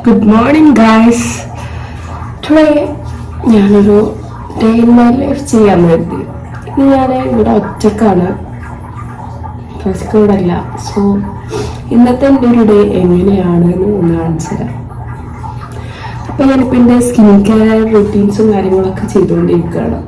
Good morning, guys. Today, ഞാനൊരു day in my life ചെയ്യാൻ വേണ്ടി ഞാൻ ഇവിടെ ഒറ്റക്കാണ്, ഫസ്റ്റ് ഇവിടെ അല്ല. സോ ഇന്നത്തെ എൻ്റെ ഒരു ഡേ എങ്ങനെയാണെന്ന് ഒന്ന് കാണിച്ചു തരാം. അപ്പം ഞാനിപ്പോൾ എൻ്റെ സ്കിൻ കെയർ റൂട്ടീൻസും കാര്യങ്ങളൊക്കെ ചെയ്തുകൊണ്ടിരിക്കുകയാണ്.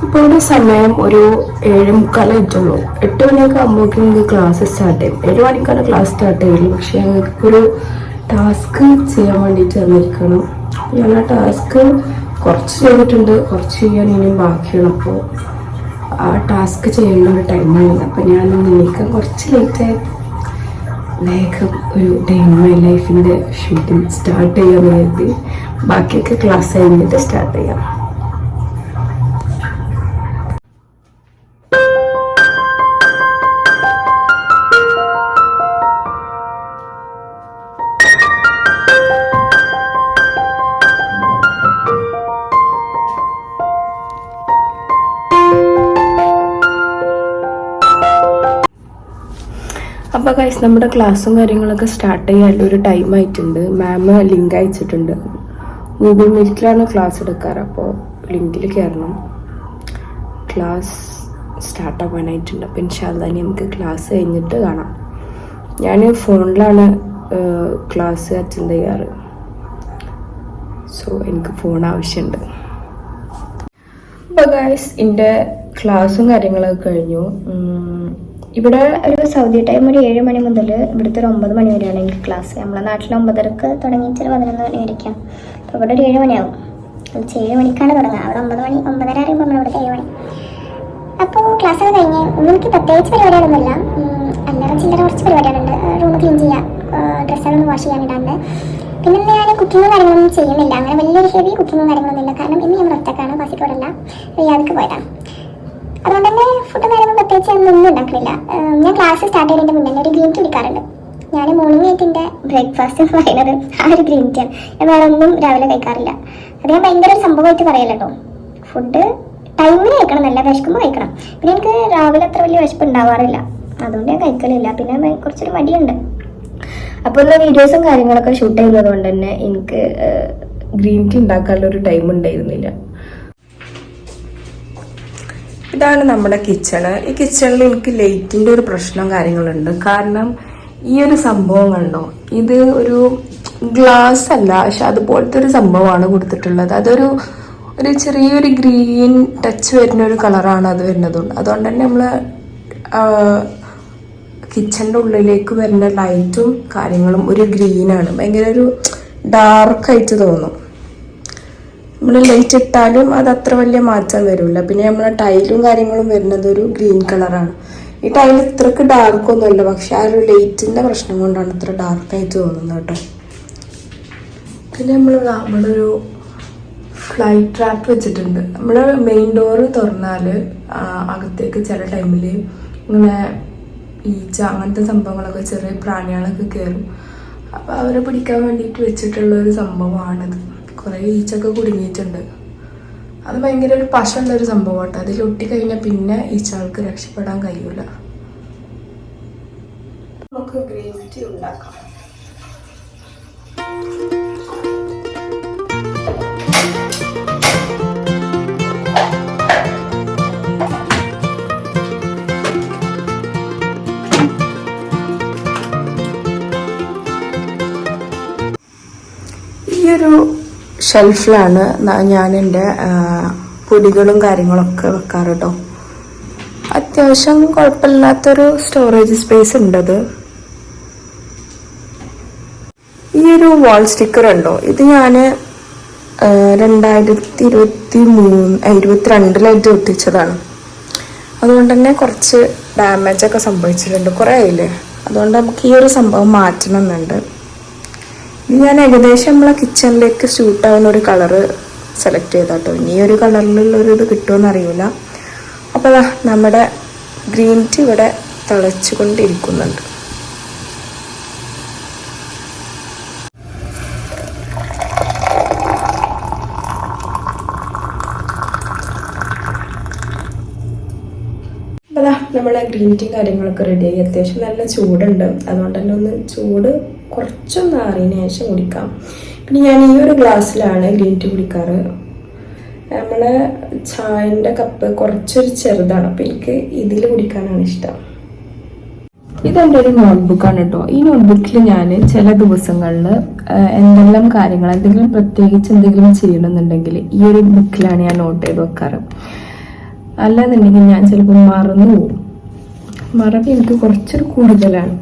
ഇപ്പോൾ ഇവിടെ സമയം ഒരു 7:45 ആയിട്ടുള്ളൂ. 8 മണിയൊക്കെ ആകുമ്പോഴേക്കും നിങ്ങൾക്ക് ക്ലാസ് സ്റ്റാർട്ട് ചെയ്യും. 7 മണിക്കാണ് ക്ലാസ് സ്റ്റാർട്ട് ചെയ്യുള്ളൂ. പക്ഷേ ഞങ്ങൾക്കൊരു ടാസ്ക് ചെയ്യാൻ വേണ്ടിയിട്ട് തന്നിരിക്കണം. ഞാൻ ആ ടാസ്ക് കുറച്ച് ചെയ്തിട്ടുണ്ട്, കുറച്ച് ചെയ്യാൻ ഇനിയും ബാക്കിയാണ്. അപ്പോൾ ആ ടാസ്ക് ചെയ്യേണ്ട ഒരു ടൈമാണ്. അപ്പോൾ ഞാൻ എനിക്ക് കുറച്ച് ലേറ്റായി വേഗം ഒരു ഡേ ഇൻ മൈ ലൈഫിൻ്റെ ഷൂട്ടിംഗ് സ്റ്റാർട്ട് ചെയ്യാൻ വേണ്ടി ബാക്കിയൊക്കെ ക്ലാസ് കഴിഞ്ഞിട്ട് സ്റ്റാർട്ട് ചെയ്യാം. അപ്പോൾ ഗൈസ്, നമ്മുടെ ക്ലാസ്സും കാര്യങ്ങളൊക്കെ സ്റ്റാർട്ട് ചെയ്യാനുള്ള ഒരു ടൈം ആയിട്ടുണ്ട്. മാം ലിങ്ക് അയച്ചിട്ടുണ്ട്. ഗൂഗിൾ മീറ്റിലാണ് ക്ലാസ് എടുക്കാറ്. അപ്പോൾ ലിങ്കിൽ കയറണം. ക്ലാസ് സ്റ്റാർട്ട് ആവാനായിട്ടുണ്ട്. അപ്പോൾ ഇൻഷാല്ലാ നമുക്ക് ക്ലാസ് കഴിഞ്ഞിട്ട് കാണാം. ഞാൻ ഫോണിലാണ് ക്ലാസ് അറ്റൻഡ് ചെയ്യാറ്. സോ എനിക്ക് ഫോൺ ആവശ്യമുണ്ട്. അപ്പോൾ ഗൈസ്, എൻ്റെ ക്ലാസ്സും കാര്യങ്ങളൊക്കെ കഴിഞ്ഞു. ഇവിടെ ഒരു സൗദി ടൈം ഒരു 7 മണി മുതൽ ഇവിടുത്തെ ഒരു 9 മണി വരെയാണ് എനിക്ക് ക്ലാസ്. നമ്മളെ നാട്ടിൽ 9:30 തുടങ്ങിയിട്ട് 11 മണി വരെയൊക്കെയാണ്. അപ്പോൾ ഇവിടെ ഒരു 7 മണിയാവും. 7 മണിക്കാണ് തുടങ്ങുക. അവിടെ 9 മണി 9:30 അറിയുമ്പോൾ നമ്മളിവിടുത്തെ 7 മണി. അപ്പോൾ ക്ലാസ്സൊക്കെ കഴിഞ്ഞ് എനിക്ക് പ്രത്യേകിച്ച് പരിപാടികളൊന്നുമില്ല. അല്ലറ ചില്ലറ കുറച്ച് പരിപാടികളുണ്ട്. റൂം ക്ലീൻ ചെയ്യാം, ഡ്രസ്സുകളൊന്ന് വാഷ് ചെയ്യാനിടാണ്ട്. പിന്നെ ഞാൻ കുക്കിങ്ങും കാര്യങ്ങളൊന്നും ചെയ്യുന്നില്ല. അങ്ങനെ വലിയൊരു ഹെവി കുക്കിങ്ങും കാര്യങ്ങളൊന്നും ഇല്ല. കാരണം ഇന്ന് നമ്മൾ ഒറ്റക്കാണ്, പാസിക്കോടല്ല, റിയാദിക്ക് പോയതാണ്. അതുകൊണ്ട് തന്നെ ഫുഡും കാര്യങ്ങളും പ്രത്യേകിച്ച് ഒന്നും ഉണ്ടാക്കുന്നില്ല. ഞാൻ ക്ലാസ് സ്റ്റാർട്ട് ചെയ്യുന്നതിൻ്റെ മുന്നേ ഒരു ഗ്രീൻ ടീ കുടിക്കാറുണ്ട്. ഞാൻ മോർണിംഗ് ആയിട്ട് എൻ്റെ ബ്രേക്ക്ഫാസ്റ്റ് എന്ന് പറയുന്നത് ആ ഒരു ഗ്രീൻ ടീയാണ്. ഞാൻ വേറെ ഒന്നും രാവിലെ കഴിക്കാറില്ല. അത് ഞാൻ ഭയങ്കര ഒരു സംഭവമായിട്ട് പറയല്ല കേട്ടോ. ഫുഡ് ടൈമിന് കഴിക്കണം, നല്ല വിശക്കുമ്പോൾ കഴിക്കണം. പിന്നെ എനിക്ക് രാവിലെ അത്ര വലിയ വിശപ്പ് ഉണ്ടാവാറില്ല, അതുകൊണ്ട് ഞാൻ കഴിക്കലില്ല. പിന്നെ കുറച്ചൊരു മടിയുണ്ട്. അപ്പോൾ ഉള്ള വീഡിയോസും കാര്യങ്ങളൊക്കെ ഷൂട്ട് ചെയ്യുന്നത് കൊണ്ട് തന്നെ എനിക്ക് ഗ്രീൻ ടീ ഉണ്ടാക്കാനുള്ള ഒരു ടൈം ഉണ്ടായിരുന്നില്ല. ഇതാണ് നമ്മുടെ കിച്ചണ്. ഈ കിച്ചണിൽ എനിക്ക് ലൈറ്റിൻ്റെ ഒരു പ്രശ്നവും കാര്യങ്ങളുണ്ട്. കാരണം ഈ ഒരു സംഭവം കണ്ടോ, ഇത് ഒരു ഗ്ലാസ് അല്ല, പക്ഷെ അതുപോലത്തെ ഒരു സംഭവമാണ് കൊടുത്തിട്ടുള്ളത്. അതൊരു ചെറിയൊരു ഗ്രീൻ ടച്ച് വരുന്ന ഒരു കളറാണ് അത് വരുന്നത്. അതുകൊണ്ട് തന്നെ നമ്മൾ കിച്ചണിൻ്റെ ഉള്ളിലേക്ക് വരുന്ന ലൈറ്റും കാര്യങ്ങളും ഒരു ഗ്രീനാണ്. ഭയങ്കര ഒരു ഡാർക്കായിട്ട് തോന്നും. നമ്മൾ ലൈറ്റ് ഇട്ടാലും അത് അത്ര വലിയ മാറ്റം വരില്ല. പിന്നെ നമ്മളെ ടൈലും കാര്യങ്ങളും വരുന്നത് ഒരു ഗ്രീൻ കളറാണ്. ഈ ടൈൽ ഇത്രക്ക് ഡാർക്കൊന്നുമല്ല, പക്ഷെ ആ ഒരു ലൈറ്റിൻ്റെ പ്രശ്നം കൊണ്ടാണ് ഇത്ര ഡാർക്കായിട്ട് തോന്നുന്നത് കേട്ടോ. പിന്നെ ഇവിടെ ഒരു ഫ്ലൈ ട്രാപ്പ് വെച്ചിട്ടുണ്ട്. നമ്മൾ മെയിൻ ഡോറ് തുറന്നാൽ അകത്തേക്ക് ചില ടൈമിൽ ഇങ്ങനെ ഈച്ച അങ്ങനത്തെ സംഭവങ്ങളൊക്കെ, ചെറിയ പ്രാണികളൊക്കെ കയറും. അപ്പോൾ അവരെ പിടിക്കാൻ വേണ്ടിയിട്ട് വെച്ചിട്ടുള്ള ഒരു സംഭവമാണിത്. കുറേ ഈച്ചൊക്കെ കുടുങ്ങിയിട്ടുണ്ട്. അത് ഭയങ്കര ഒരു പശുള്ളൊരു സംഭവമാട്ടോ. അതിൽ ഒട്ടിക്കഴിഞ്ഞാൽ പിന്നെ ഈച്ചകൾക്ക് രക്ഷപ്പെടാൻ കഴിയൂല. നമുക്ക് ഗ്രീൻ ടീ ഉണ്ടാക്കാം. ഈ ഒരു ഷെൽഫിലാണ് ഞാൻ എൻ്റെ പൊടികളും കാര്യങ്ങളൊക്കെ വെക്കാറ് കേട്ടോ. അത്യാവശ്യം കുഴപ്പമില്ലാത്തൊരു സ്റ്റോറേജ് സ്പേസ് ഉണ്ടത്. ഈ ഒരു വാൾ സ്റ്റിക്കർ ഉണ്ടോ, ഇത് ഞാൻ 2022 ഒട്ടിച്ചതാണ്. അതുകൊണ്ട് തന്നെ കുറച്ച് ഡാമേജൊക്കെ സംഭവിച്ചിട്ടുണ്ട്. കുറേ ആയില്ലേ, അതുകൊണ്ട് നമുക്ക് ഈ ഒരു സംഭവം മാറ്റണമെന്നുണ്ട്. ഞാൻ ഏകദേശം നമ്മളെ കിച്ചണിലേക്ക് സ്യൂട്ടാവുന്ന ഒരു കളറ് സെലക്ട് ചെയ്താട്ടോ. ഇനി ഒരു കളറിലുള്ളൊരു ഇത് കിട്ടുമെന്ന് അറിയില്ല. അപ്പോൾ നമ്മുടെ ഗ്രീൻ ടീ ഇവിടെ തിളച്ചു കൊണ്ടിരിക്കുന്നുണ്ട്. അതാ നമ്മളെ ഗ്രീൻ ടീ കാര്യങ്ങളൊക്കെ റെഡിയായി. അത്യാവശ്യം നല്ല ചൂടുണ്ട്, അതുകൊണ്ട് തന്നെ ഒന്ന് ചൂട് കുറച്ചൊന്ന് ആറിയതിന് ശേഷം കുടിക്കാം. പിന്നെ ഞാൻ ഈ ഒരു ഗ്ലാസ്സിലാണ് ഗ്രീൻ ടീ കുടിക്കാറ്. നമ്മളെ ചായൻ്റെ കപ്പ് കുറച്ചൊരു ചെറുതാണ്, അപ്പോൾ എനിക്ക് ഇതിൽ കുടിക്കാനാണ് ഇഷ്ടം. ഇതെൻ്റെ ഒരു നോട്ട്ബുക്കാണ് കേട്ടോ. ഈ നോട്ട്ബുക്കിൽ ഞാൻ ചില ദിവസങ്ങളിൽ എന്തെല്ലാം കാര്യങ്ങൾ, എന്തെങ്കിലും പ്രത്യേകിച്ച് എന്തെങ്കിലും ചെയ്യണമെന്നുണ്ടെങ്കിൽ ഈ ഒരു ബുക്കിലാണ് ഞാൻ നോട്ട് ചെയ്ത് വെക്കാറ്. അല്ലാന്നുണ്ടെങ്കിൽ ഞാൻ ചിലപ്പോൾ മറന്നു പോകും. മറവ് എനിക്ക് കുറച്ചൊരു കൂടുതലാണ്.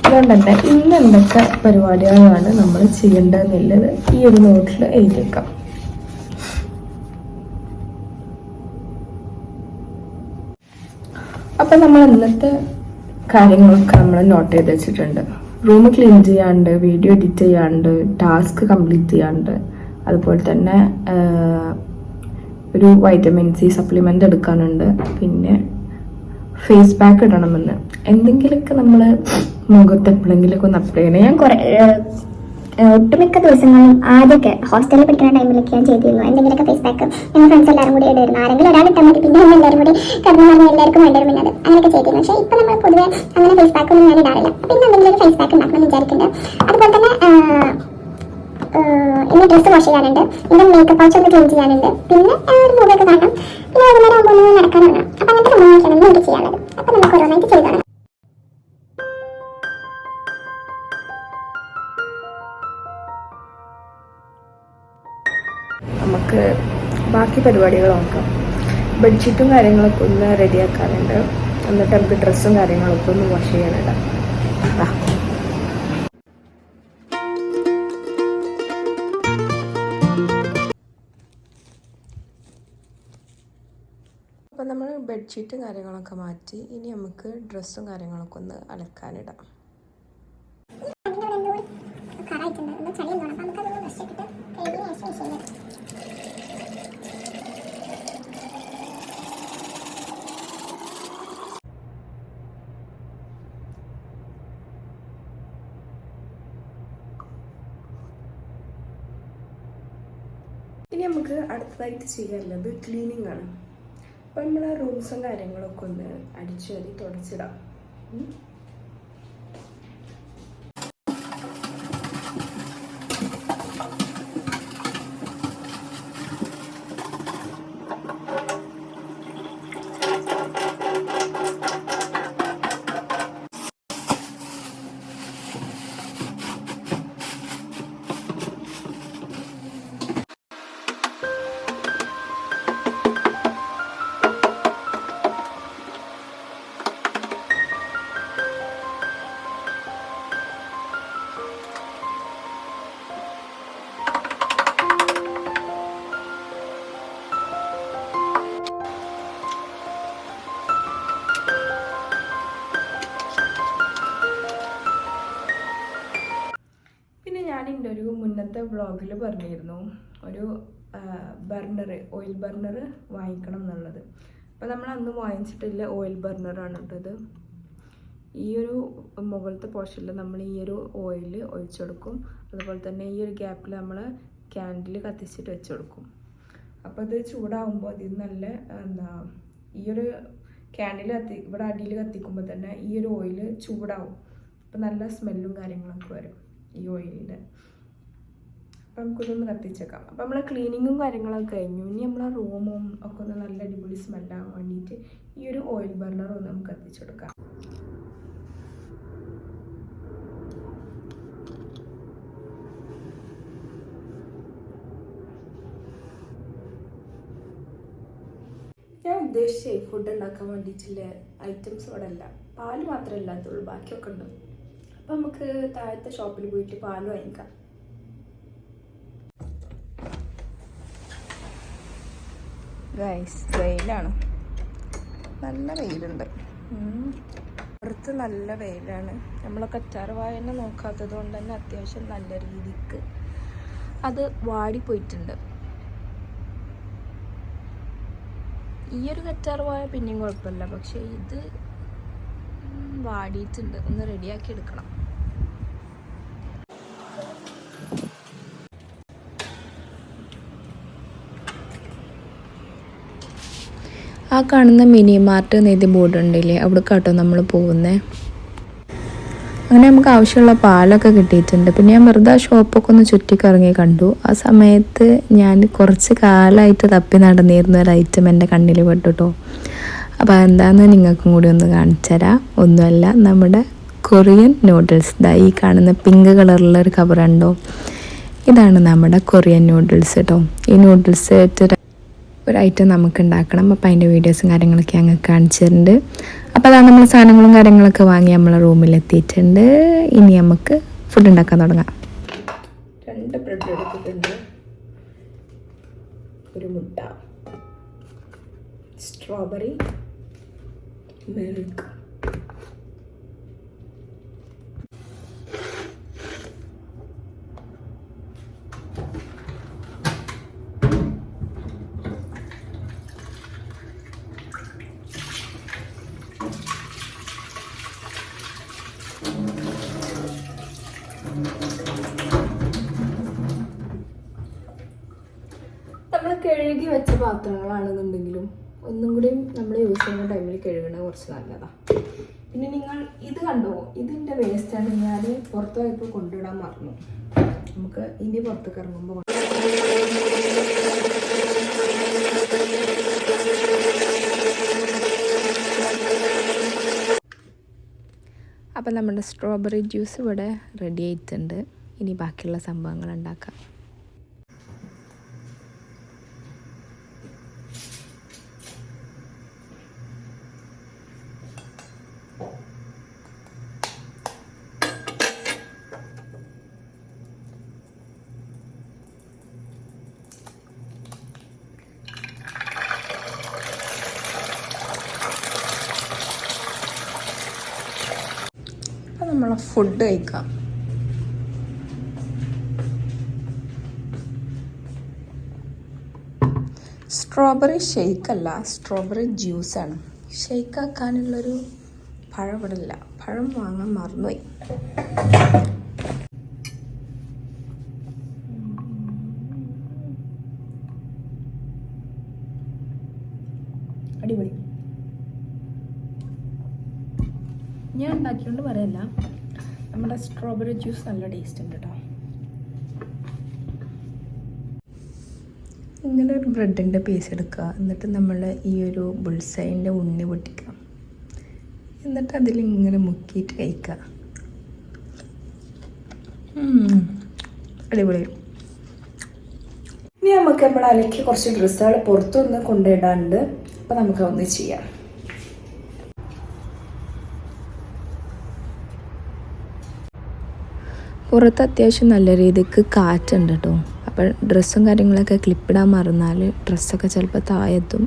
അതുകൊണ്ട് തന്നെ ഇന്ന് എന്തൊക്കെ പരിപാടികളാണ് നമ്മൾ ചെയ്യേണ്ടതെന്നുള്ളത് ഈ ഒരു നോട്ടിൽ എഴുതിയേക്കാം. അപ്പം നമ്മൾ ഇന്നത്തെ കാര്യങ്ങളൊക്കെ നമ്മൾ നോട്ട് ചെയ്ത് വെച്ചിട്ടുണ്ട്. റൂം ക്ലീൻ ചെയ്യാണ്ട്, വീഡിയോ എഡിറ്റ് ചെയ്യാണ്ട്, ടാസ്ക് കംപ്ലീറ്റ് ചെയ്യാണ്ട്, അതുപോലെ തന്നെ ഒരു വൈറ്റമിൻ സി സപ്ലിമെൻ്റ് എടുക്കാനുണ്ട്, പിന്നെ ഫേസ് പാക്ക് ഇടണമെന്ന്, എന്തെങ്കിലുമൊക്കെ നമ്മൾ മുഖത്ത് എപ്പോഴെങ്കിലുമൊക്കെ ഒന്ന് അപ്ലൈ ചെയ്യണം. ഞാൻ കുറേ ഒട്ടുമിക്ക ദിവസങ്ങളും ആദ്യമൊക്കെ ഹോസ്റ്റലിൽ പഠിക്കുന്ന ടൈമിലൊക്കെ ഞാൻ ചെയ്തിരുന്നു എന്തെങ്കിലുമൊക്കെ ഫേസ് പാക്ക്. ഞങ്ങൾ ഫ്രണ്ട്സ് എല്ലാവരും കൂടി ഇടായിരുന്നു. ആരെങ്കിലും ഒരാൾ ഇട്ടാൽ മതി, പിന്നെ നമ്മൾ എല്ലാവരും കൂടി കിടന്നു പറഞ്ഞാൽ എല്ലാവർക്കും വേണ്ടി വരും. അത് അങ്ങനെയൊക്കെ ചെയ്തിരുന്നു. പക്ഷേ ഇപ്പം നമ്മൾ പൊതുവെ അങ്ങനെ ഫേസ് പാക്ക് ഒന്നും ഞാൻ ഇടാറില്ല. പിന്നെ എന്തെങ്കിലും ഒരു ഫേസ് പാക്ക് ഉണ്ടാക്കണം വിചാരിക്കുന്നുണ്ട്. അതുപോലെ തന്നെ ഇന്ന് ഡ്രസ്സ് വാഷ് ചെയ്യാനുണ്ട്, ഇന്ന് മേക്കപ്പ് പൗച്ച് ഒന്ന് ക്ലീൻ ചെയ്യാനുണ്ട്, പിന്നെ ഒരു മൂവൊക്കെ കാണണം, പിന്നെ വൈകുന്നേരം ആകുമ്പോൾ ഒന്ന് നടക്കാനാണ്. അപ്പം അങ്ങനത്തെ സംഭവങ്ങളൊക്കെയാണ് നമുക്ക് ചെയ്യാനുള്ളത്. അപ്പം നമുക്ക് ഓരോന്നായിട്ട് ചെയ്തു തുടങ്ങാം. നമുക്ക് ബാക്കി പരിപാടികൾ നോക്കാം. ബെഡ്ഷീറ്റും കാര്യങ്ങളൊക്കെ ഒന്ന് റെഡിയാക്കാനുണ്ട്, എന്നിട്ട് നമുക്ക് ഡ്രസ്സും കാര്യങ്ങളൊക്കെ ഒന്ന് വാഷ് ചെയ്യാനുണ്ട്. അപ്പം നമ്മൾ ബെഡ്ഷീറ്റും കാര്യങ്ങളൊക്കെ മാറ്റി, ഇനി നമുക്ക് ഡ്രസ്സും കാര്യങ്ങളൊക്കെ ഒന്ന് അലക്കാനിടാം. ഇനി നമുക്ക് അടുത്തതായിട്ട് ചെയ്യാനുള്ളത് ക്ലീനിങ് ആണ്. അപ്പം നമ്മൾ റൂംസും കാര്യങ്ങളൊക്കെ ഒന്ന് അടിച്ചു വാരി തുടച്ചിടാം. ഞാൻ എൻ്റെ ഒരു മുന്നത്തെ വ്ളോഗിൽ പറഞ്ഞിരുന്നു ഒരു ഓയിൽ ബർണർ വാങ്ങിക്കണം എന്നുള്ളത്. അപ്പോൾ നമ്മൾ അന്ന് വാങ്ങിച്ചിട്ടില്ല ഓയിൽ ബർണറാണ് ഇട്ടത്. ഈ ഒരു മുകളിലത്തെ പോർഷനിൽ നമ്മൾ ഈ ഒരു ഓയിൽ ഒഴിച്ചു കൊടുക്കും. അതുപോലെ തന്നെ ഈ ഒരു ഗ്യാപ്പിൽ നമ്മൾ ക്യാൻഡിൽ കത്തിച്ചിട്ട് വെച്ച് കൊടുക്കും. അപ്പോൾ ഇത് ചൂടാകുമ്പോൾ അതിൽ നല്ല ഈ ഒരു ക്യാൻഡിൽ ഇവിടെ അടിയിൽ കത്തിക്കുമ്പോൾ തന്നെ ഈ ഒരു ഓയിൽ ചൂടാവും. അപ്പോൾ നല്ല സ്മെല്ലും കാര്യങ്ങളൊക്കെ വരും ഈ ഓയിലിൻ്റെ. അപ്പം നമുക്കിതൊന്ന് കത്തിച്ചേക്കാം. അപ്പം നമ്മളെ ക്ലീനിങ്ങും കാര്യങ്ങളൊക്കെ കഴിഞ്ഞു. ഇനി നമ്മളെ റൂമും ഒക്കെ ഒന്ന് നല്ല അടിപൊളി സ്മെല്ലാകാൻ വേണ്ടിയിട്ട് ഈ ഒരു ഓയിൽ ബർണർ ഒന്ന് നമുക്ക് കത്തിച്ചെടുക്കാം. ഞാൻ ഉദ്ദേശിച്ച ഫുഡ് ഉണ്ടാക്കാൻ വേണ്ടിയിട്ടുള്ള ഐറ്റംസ് ഇവിടെ അല്ല. പാല് മാത്രമേ ഇല്ലാത്തുള്ളൂ, ബാക്കിയൊക്കെ ഉണ്ട്. അപ്പം നമുക്ക് താഴത്തെ ഷോപ്പിൽ പോയിട്ട് പാല് വാങ്ങിക്കാം. വെയിലാണ്, നല്ല വെയിലുണ്ട്. പുറത്ത് നല്ല വെയിലാണ്. നമ്മൾ കറ്റാർ വാഴ നോക്കാത്തത് കൊണ്ട് തന്നെ അത്യാവശ്യം നല്ല രീതിക്ക് അത് വാടിപ്പോയിട്ടുണ്ട്. ഈ ഒരു കറ്റാർ വാഴ പിന്നെയും കുഴപ്പമില്ല, പക്ഷേ ഇത് വാടിയിട്ടുണ്ട്. ഒന്ന് റെഡിയാക്കി എടുക്കണം. ആ കാണുന്ന മിനി മാർട്ട് എന്നെഴുതി ബോർഡ് ഉണ്ടല്ലേ, അവിടെ കേട്ടോ നമ്മൾ പോകുന്നത്. അങ്ങനെ നമുക്ക് ആവശ്യമുള്ള പാലൊക്കെ കിട്ടിയിട്ടുണ്ട്. പിന്നെ ഞാൻ വെറുതെ ആ ഷോപ്പൊക്കെ ഒന്ന് ചുറ്റിക്കറങ്ങി കണ്ടു. ആ സമയത്ത് ഞാൻ കുറച്ച് കാലമായിട്ട് തപ്പി നടന്നിരുന്ന ഒരു ഐറ്റം എൻ്റെ കണ്ണിൽ പെട്ടു കേട്ടോ. അപ്പോൾ എന്താണെന്ന് നിങ്ങൾക്കും കൂടി ഒന്ന് കാണിച്ചു തരാം. ഒന്നുമല്ല, നമ്മുടെ കൊറിയൻ നൂഡിൽസ്. ഈ കാണുന്ന പിങ്ക് കളറുള്ള ഒരു കവറുണ്ടോ, ഇതാണ് നമ്മുടെ കൊറിയൻ നൂഡിൽസ് കേട്ടോ. ഈ നൂഡിൽസ് ഒരു ഐറ്റം നമുക്ക് ഉണ്ടാക്കണം. അപ്പോൾ അതിൻ്റെ വീഡിയോസും കാര്യങ്ങളൊക്കെ ഞങ്ങൾ കാണിച്ചു തരുന്നുണ്ട്. അപ്പോൾ അതാണ് നമ്മൾ സാധനങ്ങളും കാര്യങ്ങളൊക്കെ വാങ്ങി നമ്മളെ റൂമിലെത്തിയിട്ടുണ്ട്. ഇനി നമുക്ക് ഫുഡ് ഉണ്ടാക്കാൻ തുടങ്ങാം. 2 ബ്രെഡ് എടുത്തിട്ടുണ്ട്, ഒരു മുട്ട, സ്ട്രോബെറി, മിൽക്ക്, നമ്മൾ കഴുകി വെച്ച പാത്രങ്ങളാണെന്നുണ്ടെങ്കിലും ഒന്നും കൂടി നമ്മൾ യൂസ് ചെയ്യുന്ന ടൈമിൽ കഴുകണത് കുറച്ച് നല്ലതാണ്. പിന്നെ നിങ്ങൾ ഇത് കണ്ടോ, ഇതിൻ്റെ വേസ്റ്റാണ് ഞാൻ പുറത്ത് പോയപ്പോൾ കൊണ്ടുവിടാൻ മറന്നു. നമുക്ക് ഇനി പുറത്തേക്ക് ഇറങ്ങുമ്പോൾ അപ്പം നമ്മുടെ സ്ട്രോബെറി ജ്യൂസ് ഇവിടെ റെഡി ആയിട്ടുണ്ട്. ഇനി ബാക്കിയുള്ള സംഭവങ്ങൾ ഉണ്ടാക്കാം. നമ്മളെ ഫുഡ് കഴിക്കാം. സ്ട്രോബെറി ഷെയ്ക്കല്ല, സ്ട്രോബെറി ജ്യൂസാണ്. ഷെയ്ക്ക് ആക്കാനുള്ളൊരു പഴം ഇവിടെ ഇല്ല, പഴം വാങ്ങാൻ മറന്നുപോയി. അടിപൊളി. ഞാൻ ഉണ്ടാക്കിയോണ്ട് പറയല്ല, നമ്മുടെ സ്ട്രോബെറി ജ്യൂസ് നല്ല ടേസ്റ്റ് ഉണ്ട് കേട്ടോ. ഇങ്ങനെ ഒരു ബ്രെഡിൻ്റെ പീസ് എടുക്കുക, എന്നിട്ട് നമ്മൾ ഈ ഒരു ബുൾസൈൻ്റെ ഉണ്ണി പൊട്ടിക്കുക, എന്നിട്ട് അതിലിങ്ങനെ മുക്കിയിട്ട് കഴിക്കുക. അടിപൊളി. ഇനി നമുക്ക് നമ്മുടെ അലക്കി കുറച്ച് ഡ്രസ്സുകൾ പുറത്തൊന്ന് കൊണ്ടിടാനുണ്ട്. അപ്പോൾ നമുക്ക് ഒന്ന് ചെയ്യാം. പുറത്ത് അത്യാവശ്യം നല്ല രീതിക്ക് കാറ്റുണ്ട് കേട്ടോ. അപ്പോൾ ഡ്രസ്സും കാര്യങ്ങളൊക്കെ ക്ലിപ്പിടാൻ മറന്നാൽ ഡ്രസ്സൊക്കെ ചിലപ്പോൾ താഴെത്തും.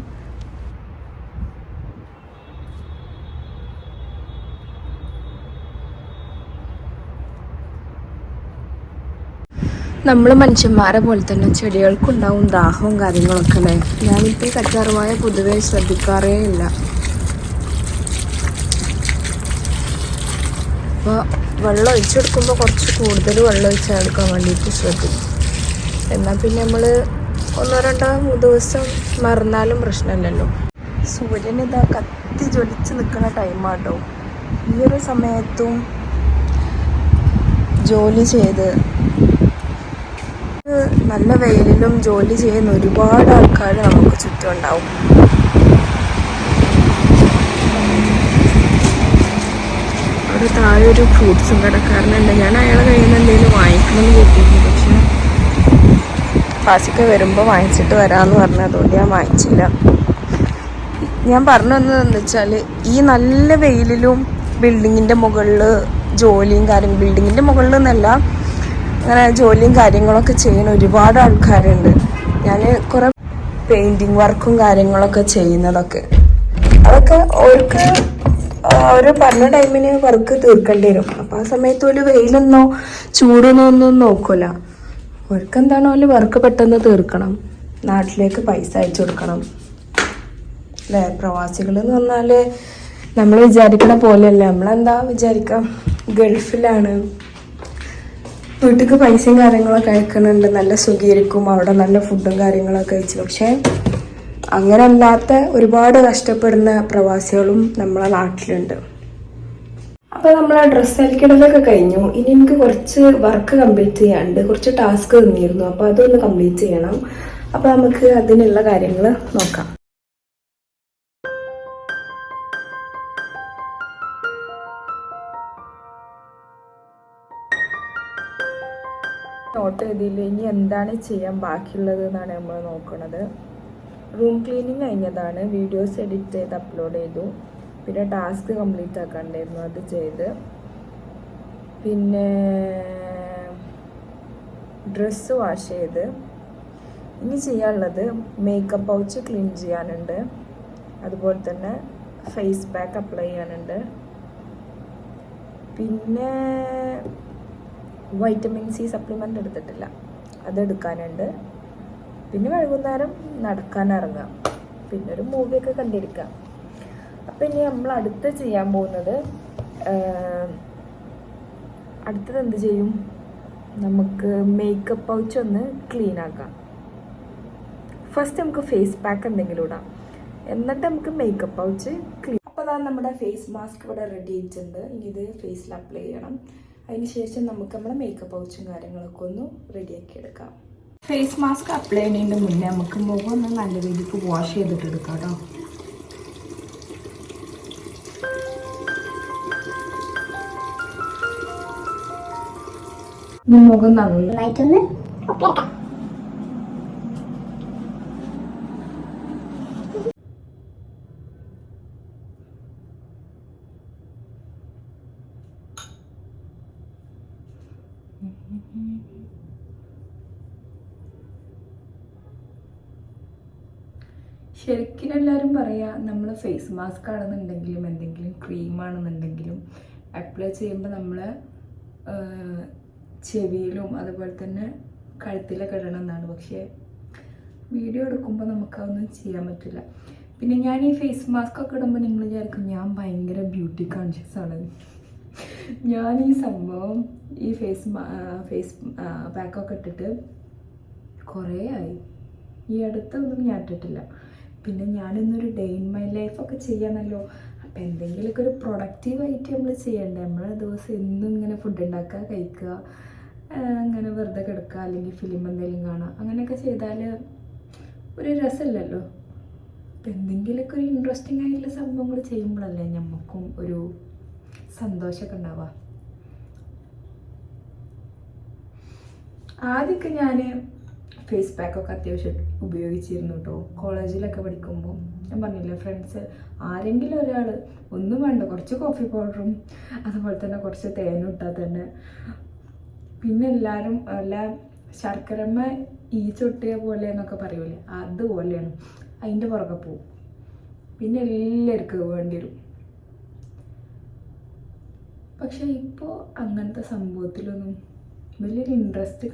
നമ്മൾ മനുഷ്യന്മാരെ പോലെ തന്നെ ചെടികൾക്കുണ്ടാവും ദാഹവും കാര്യങ്ങളൊക്കെ അല്ലേ. ഞാനിപ്പോൾ ഈ കറ്റാർവാഴ പൊതുവേ ശ്രദ്ധിക്കാറേ ഇല്ല. അപ്പോൾ വെള്ളം ഒഴിച്ചെടുക്കുമ്പോൾ കുറച്ച് കൂടുതൽ വെള്ളം ഒഴിച്ചെടുക്കാൻ വേണ്ടിയിട്ട് ശ്രദ്ധിക്കും. എന്നാൽ പിന്നെ നമ്മൾ 1-2 ദിവസം മറന്നാലും പ്രശ്നമില്ലല്ലോ. സൂര്യൻ ഇതാ കത്തി ജ്വലിച്ച് നിൽക്കുന്ന ടൈമാട്ടോ. ഈ ഒരു സമയത്തും ജോലി ചെയ്ത് നല്ല വെയിലിലും ജോലി ചെയ്യുന്ന ഒരുപാട് ആൾക്കാർ നമുക്ക് ചുറ്റും ഉണ്ടാവും. അവിടെ താഴെ ഒരു ഫ്രൂട്ട്സും കടക്കാരനുണ്ട്. ഞാൻ അയാളെ കയ്യിൽ നിന്ന് എന്തെങ്കിലും വാങ്ങിക്കണമെന്ന് കരുതിയിരുന്നു, പക്ഷെ ഫാസിക്ക വരുമ്പോൾ വാങ്ങിച്ചിട്ട് വരാമെന്ന് പറഞ്ഞു. അതുകൊണ്ട് ഞാൻ വാങ്ങിച്ചില്ല. ഞാൻ പറഞ്ഞു വന്നതെന്ന് വെച്ചാൽ ഈ നല്ല വെയിലിലും ബിൽഡിങ്ങിൻ്റെ മുകളിൽ ജോലിയും ബിൽഡിങ്ങിൻ്റെ മുകളിൽ നിന്നല്ല, അങ്ങനെ ജോലിയും കാര്യങ്ങളൊക്കെ ചെയ്യുന്ന ഒരുപാട് ആൾക്കാരുണ്ട്. ഞാൻ കുറേ പെയിൻറ്റിങ് വർക്കും കാര്യങ്ങളൊക്കെ ചെയ്യുന്നതൊക്കെ, അതൊക്കെ അവർക്ക് അവർ പറഞ്ഞ ടൈമിന് വർക്ക് തീർക്കേണ്ടി വരും. അപ്പോൾ ആ സമയത്ത് ഒരു വെയിലെന്നോ ചൂടെന്നോ ഒന്നും നോക്കില്ല. അവർക്ക് എന്താണോ വർക്ക് പെട്ടെന്ന് തീർക്കണം, നാട്ടിലേക്ക് പൈസ അയച്ചു കൊടുക്കണം അല്ലേ. പ്രവാസികൾ എന്ന് പറഞ്ഞാൽ നമ്മൾ വിചാരിക്കണ പോലെയല്ല. നമ്മളെന്താ വിചാരിക്കാം, ഗൾഫിലാണ്, വീട്ടിലേക്ക് പൈസയും കാര്യങ്ങളൊക്കെ അയക്കുന്നുണ്ട്, നല്ല സുഖീകരിക്കും, അവിടെ നല്ല ഫുഡും കാര്യങ്ങളൊക്കെ കഴിച്ചു. പക്ഷേ അങ്ങനെ അല്ലാത്ത ഒരുപാട് കഷ്ടപ്പെടുന്ന പ്രവാസികളും നമ്മളെ നാട്ടിലുണ്ട്. അപ്പോൾ നമ്മളെ ഡ്രസ്സ് അലക്കിടലൊക്കെ കഴിഞ്ഞു. ഇനി എനിക്ക് കുറച്ച് വർക്ക് കംപ്ലീറ്റ് ചെയ്യാനുണ്ട്, കുറച്ച് ടാസ്ക് തന്നിരുന്നു. അപ്പോൾ അതൊന്ന് കംപ്ലീറ്റ് ചെയ്യണം. അപ്പോൾ നമുക്ക് അതിനുള്ള കാര്യങ്ങൾ നോക്കാം. നോട്ട് ചെയ്തില്ല, ഇനി എന്താണ് ചെയ്യാൻ ബാക്കിയുള്ളത് എന്നാണ് നമ്മൾ നോക്കുന്നത്. റൂം ക്ലീനിങ് കഴിഞ്ഞതാണ്, വീഡിയോസ് എഡിറ്റ് ചെയ്ത് അപ്ലോഡ് ചെയ്തു. പിന്നെ ടാസ്ക് കംപ്ലീറ്റ് ആക്കാണ്ടായിരുന്നു, അത് ചെയ്ത്. പിന്നെ ഡ്രസ്സ് വാഷ് ചെയ്ത്. ഇനി ചെയ്യാനുള്ളത് മേക്കപ്പ് പൗച്ച് ക്ലീൻ ചെയ്യാനുണ്ട്, അതുപോലെ തന്നെ ഫേസ് പാക്ക് അപ്ലൈ ചെയ്യാനുണ്ട്. പിന്നെ വൈറ്റമിൻ സി സപ്ലിമെൻ്റ് എടുത്തിട്ടില്ല, അതെടുക്കാനുണ്ട്. പിന്നെ വൈകുന്നേരം നടക്കാൻ ഇറങ്ങാം, പിന്നെ ഒരു മൂവിയൊക്കെ കണ്ടിരിക്കാം. അപ്പം ഇനി നമ്മൾ അടുത്ത് ചെയ്യാൻ പോകുന്നത്, അടുത്തത് എന്ത് ചെയ്യും, നമുക്ക് മേക്കപ്പ് പൗച്ച് ഒന്ന് ക്ലീൻ ആക്കാം. ഫസ്റ്റ് നമുക്ക് ഫേസ് പാക്ക് എന്തെങ്കിലും ഇടാം, എന്നിട്ട് നമുക്ക് മേക്കപ്പ് പൗച്ച് ക്ലീൻ. അപ്പോൾ അതാണ് നമ്മുടെ ഫേസ് മാസ്ക് ഇവിടെ റെഡി ആയിട്ടുണ്ട്. ഇനി ഇത് ഫേസിൽ അപ്ലൈ ചെയ്യണം. അതിന് ശേഷം നമുക്ക് നമ്മുടെ മേക്കപ്പ് പൗച്ചും കാര്യങ്ങളൊക്കെ ഒന്ന് റെഡിയാക്കി എടുക്കാം. ഫേസ് മാസ്ക് അപ്ലൈ ചെയ്യുന്നതിന് മുന്നേ നമുക്ക് മുഖം ഒന്ന് നല്ല രീതിക്ക് വാഷ് ചെയ്തിട്ട് എടുക്കാം കേട്ടോ. മുഖം നന്നായിട്ടൊന്ന് ശരിക്കും എല്ലാവരും പറയാ, നമ്മൾ ഫേസ് മാസ്ക് ആണെന്നുണ്ടെങ്കിലും എന്തെങ്കിലും ക്രീമാണെന്നുണ്ടെങ്കിലും അപ്ലൈ ചെയ്യുമ്പോൾ നമ്മൾ ചെവിയിലും അതുപോലെ തന്നെ കഴുത്തിലൊക്കെ ഇടണം എന്നാണ്. പക്ഷേ വീഡിയോ എടുക്കുമ്പോൾ നമുക്കതൊന്നും ചെയ്യാൻ പറ്റില്ല. പിന്നെ ഞാൻ ഈ ഫേസ് മാസ്ക് ഒക്കെ ഇടുമ്പോൾ നിങ്ങൾ വിചാരിക്കും ഞാൻ ഭയങ്കര ബ്യൂട്ടി കോൺഷ്യസ് ആണ്. ഞാൻ ഈ സംഭവം ഈ ഫേസ് പാക്കൊക്കെ ഇട്ടിട്ട് കുറേ ആയി, ഈ അടുത്തൊന്നും ഞാൻ ഇട്ടിട്ടില്ല. പിന്നെ ഞാനിന്നൊരു ഡേ ഇൻ മൈ ലൈഫൊക്കെ ചെയ്യാനല്ലോ. അപ്പം എന്തെങ്കിലുമൊക്കെ ഒരു പ്രൊഡക്റ്റീവായിട്ട് നമ്മൾ ചെയ്യണ്ടേ. നമ്മൾ ദിവസം എന്നും ഇങ്ങനെ ഫുഡ് ഉണ്ടാക്കുക, കഴിക്കുക, അങ്ങനെ വെറുതെ കിടക്കുക, അല്ലെങ്കിൽ ഫിലിം എന്തെങ്കിലും കാണുക, അങ്ങനെയൊക്കെ ചെയ്താൽ ഒരു രസമില്ലല്ലോ. അപ്പം എന്തെങ്കിലുമൊക്കെ ഒരു ഇൻട്രസ്റ്റിംഗ് ആയിട്ടുള്ള സംഭവങ്ങൾ ചെയ്യുമ്പോഴല്ലേ നമുക്കും ഒരു സന്തോഷമൊക്കെ ഉണ്ടാവുക. ആദ്യമൊക്കെ ഞാൻ ഫേസ് പാക്കൊക്കെ അത്യാവശ്യം ഉപയോഗിച്ചിരുന്നു കേട്ടോ. കോളേജിലൊക്കെ പഠിക്കുമ്പോൾ ഞാൻ പറഞ്ഞില്ലേ, ഫ്രണ്ട്സ് ആരെങ്കിലും ഒരാൾ, ഒന്നും വേണ്ട, കുറച്ച് കോഫി പൗഡറും അതുപോലെ തന്നെ കുറച്ച് തേനും ഇട്ടാൽ തന്നെ, പിന്നെ എല്ലാവരും അല്ല ശർക്കരമ്മ ഈ ചൊട്ടിയ പോലെ എന്നൊക്കെ പറയൂലേ, അതുപോലെയാണ്, അതിൻ്റെ പുറകെ പോവും. പിന്നെ എല്ലാവർക്കും വേണ്ടി വരും. പക്ഷെ ഇപ്പോൾ അങ്ങനത്തെ സംഭവത്തിലൊന്നും വലിയൊരു ഇൻട്രസ്റ്റ്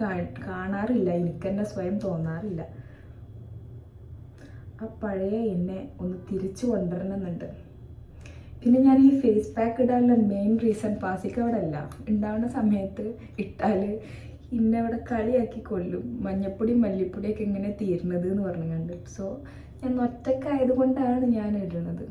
കാണാറില്ല, എനിക്ക് തന്നെ സ്വയം തോന്നാറില്ല. ആ പഴയ എന്നെ ഒന്ന് തിരിച്ചു കൊണ്ടുവരണമെന്നുണ്ട്. പിന്നെ ഞാൻ ഈ ഫേസ് പാക്ക് ഇടാനുള്ള മെയിൻ റീസൺ പാസിക്ക് അവിടെ അല്ല, ഉണ്ടാവുന്ന സമയത്ത് ഇട്ടാൽ ഇന്നവിടെ കളിയാക്കി കൊല്ലും, മഞ്ഞപ്പൊടി മല്ലിപ്പൊടിയൊക്കെ ഇങ്ങനെ തീരുന്നത് എന്ന് പറഞ്ഞു കണ്ട്. സോ ഞാൻ ഒറ്റക്കായത് കൊണ്ടാണ് ഞാൻ ഇടുന്നത്.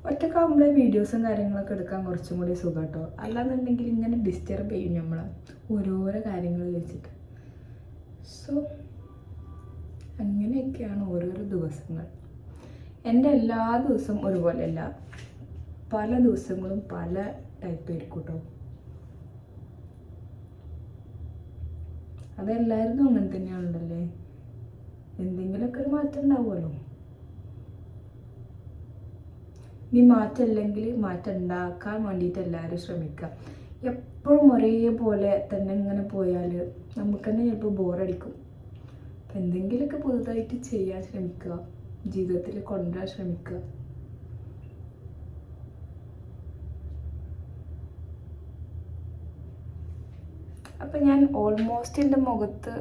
ഒറ്റക്കാവുമ്പോഴേ വീഡിയോസും കാര്യങ്ങളൊക്കെ എടുക്കാൻ കുറച്ചും കൂടി സുഖം കേട്ടോ. അല്ലാന്നുണ്ടെങ്കിൽ ഇങ്ങനെ ഡിസ്റ്റർബ് ചെയ്യും നമ്മളെ ഓരോരോ കാര്യങ്ങൾ വെച്ചിട്ട്. സോ അങ്ങനെയൊക്കെയാണ് ഓരോരോ ദിവസങ്ങൾ. എൻ്റെ എല്ലാ ദിവസവും ഒരുപോലെയല്ല, പല ദിവസങ്ങളും പല ടൈപ്പ് ആയിരിക്കും കേട്ടോ. അതെല്ലാവരും അങ്ങനെ തന്നെയാണല്ലേ, എന്തെങ്കിലുമൊക്കെ ഒരു മാറ്റം ഉണ്ടാവുമല്ലോ. ഇനി മാറ്റമില്ലെങ്കിൽ മാറ്റം ഉണ്ടാക്കാൻ വേണ്ടിയിട്ട് എല്ലാവരും ശ്രമിക്കുക. എപ്പോഴും ഒരേപോലെ തന്നെ ഇങ്ങനെ പോയാൽ നമുക്ക് തന്നെ ചിലപ്പോൾ ബോറടിക്കും. അപ്പം എന്തെങ്കിലുമൊക്കെ പുതുതായിട്ട് ചെയ്യാൻ ശ്രമിക്കുക, ജീവിതത്തിൽ കൊണ്ടുവരാൻ ശ്രമിക്കുക. അപ്പം ഞാൻ ഓൾമോസ്റ്റ് എൻ്റെ മുഖത്ത്